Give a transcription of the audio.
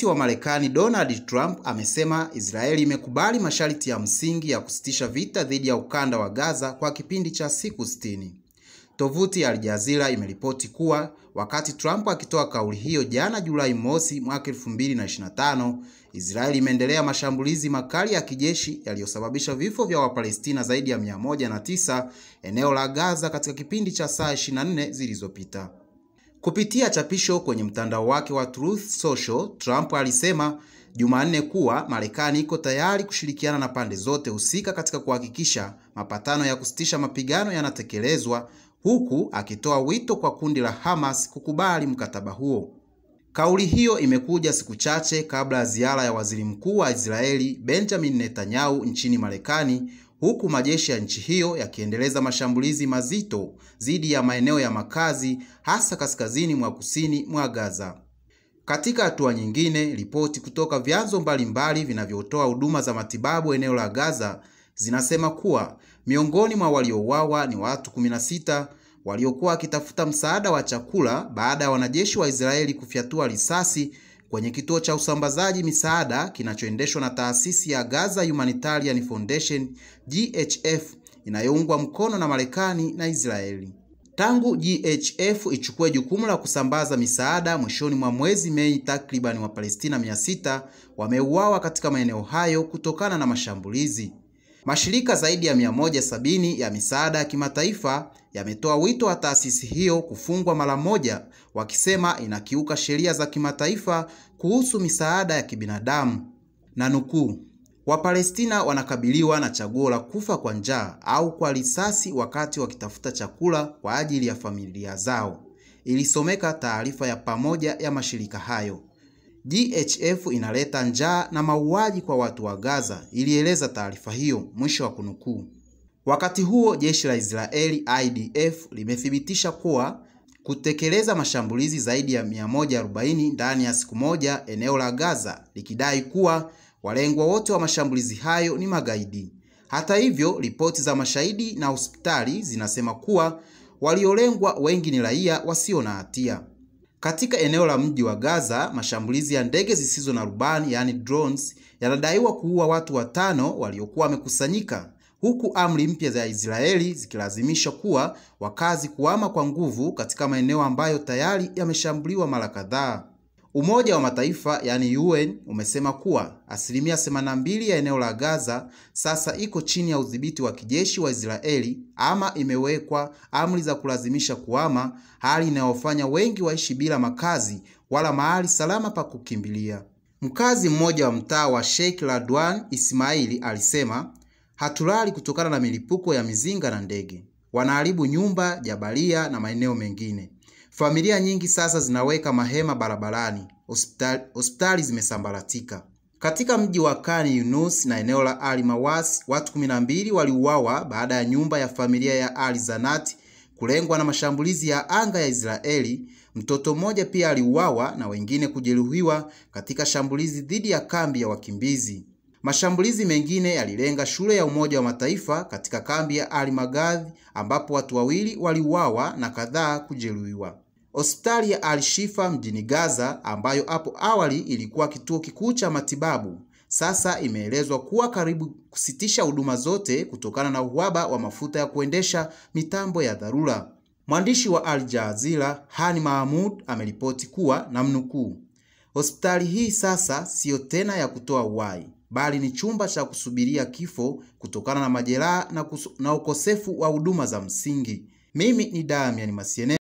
wa Marekani Donald Trump amesema Israeli imekubali masharti ya msingi ya kusitisha vita dhidi ya ukanda wa Gaza kwa kipindi cha siku 60. Tovuti ya Al Jazeera imeripoti kuwa wakati Trump akitoa kauli hiyo jana Julai mosi mwaka 2025, Israeli imeendelea mashambulizi makali ya kijeshi yaliyosababisha vifo vya Wapalestina zaidi ya 109 eneo la Gaza katika kipindi cha saa 24 zilizopita. Kupitia chapisho kwenye mtandao wake wa Truth Social, Trump alisema Jumanne kuwa Marekani iko tayari kushirikiana na pande zote husika katika kuhakikisha mapatano ya kusitisha mapigano yanatekelezwa, huku akitoa wito kwa kundi la Hamas kukubali mkataba huo. Kauli hiyo imekuja siku chache kabla ya ziara ya Waziri Mkuu wa Israeli Benjamin Netanyahu nchini Marekani, huku majeshi ya nchi hiyo yakiendeleza mashambulizi mazito dhidi ya maeneo ya makazi hasa kaskazini mwa kusini mwa Gaza. Katika hatua nyingine, ripoti kutoka vyanzo mbalimbali vinavyotoa huduma za matibabu eneo la Gaza zinasema kuwa miongoni mwa waliouawa ni watu 16 waliokuwa wakitafuta msaada wa chakula baada ya wanajeshi wa Israeli kufyatua risasi kwenye kituo cha usambazaji misaada kinachoendeshwa na taasisi ya Gaza Humanitarian Foundation GHF inayoungwa mkono na Marekani na Israeli. Tangu GHF ichukue jukumu la kusambaza misaada mwishoni mwa mwezi Mei, takriban Wapalestina 600 wameuawa katika maeneo hayo kutokana na mashambulizi. Mashirika zaidi ya 170 ya misaada ya kimataifa yametoa wito wa taasisi hiyo kufungwa mara moja, wakisema inakiuka sheria za kimataifa kuhusu misaada ya kibinadamu. Na nukuu, Wapalestina wanakabiliwa na chaguo la kufa kwa njaa au kwa risasi wakati wakitafuta chakula kwa ajili ya familia zao, ilisomeka taarifa ya pamoja ya mashirika hayo. GHF inaleta njaa na mauaji kwa watu wa Gaza, ilieleza taarifa hiyo, mwisho wa kunukuu. Wakati huo jeshi la Israeli IDF limethibitisha kuwa kutekeleza mashambulizi zaidi ya 140 ndani ya siku moja eneo la Gaza, likidai kuwa walengwa wote wa mashambulizi hayo ni magaidi. Hata hivyo, ripoti za mashahidi na hospitali zinasema kuwa waliolengwa wengi ni raia wasio na hatia. Katika eneo la mji wa Gaza, mashambulizi ya ndege zisizo na rubani yani drones yanadaiwa kuua watu 5 waliokuwa wamekusanyika, huku amri mpya za Israeli zikilazimisha kuwa wakazi kuhama kwa nguvu katika maeneo ambayo tayari yameshambuliwa mara kadhaa. Umoja wa Mataifa yani UN umesema kuwa 82% ya eneo la Gaza sasa iko chini ya udhibiti wa kijeshi wa Israeli ama imewekwa amri za kulazimisha kuhama, hali inayofanya wengi waishi bila makazi wala mahali salama pa kukimbilia. Mkazi mmoja wa mtaa wa Sheikh Radwan Ismaili alisema, hatulali kutokana na milipuko ya mizinga na ndege. Wanaharibu nyumba, jabalia na maeneo mengine. Familia nyingi sasa zinaweka mahema barabarani. Hospitali zimesambaratika. Katika mji wa Khan Yunus na eneo la Al Mawas, watu 12 waliuawa baada ya nyumba ya familia ya Al Zanat kulengwa na mashambulizi ya anga ya Israeli. Mtoto mmoja pia aliuawa na wengine kujeruhiwa katika shambulizi dhidi ya kambi ya wakimbizi. Mashambulizi mengine yalilenga shule ya Umoja wa Mataifa katika kambi ya Al Magadhi ambapo watu 2 waliuawa na kadhaa kujeruhiwa. Hospitali ya Al Shifa mjini Gaza, ambayo hapo awali ilikuwa kituo kikuu cha matibabu, sasa imeelezwa kuwa karibu kusitisha huduma zote kutokana na uhaba wa mafuta ya kuendesha mitambo ya dharura. Mwandishi wa Al Jazeera Hani Mahmoud ameripoti kuwa, namnukuu, hospitali hii sasa sio tena ya kutoa uhai, bali ni chumba cha kusubiria kifo kutokana na majeraha na ukosefu wa huduma za msingi. Mimi ni Damian Masiene.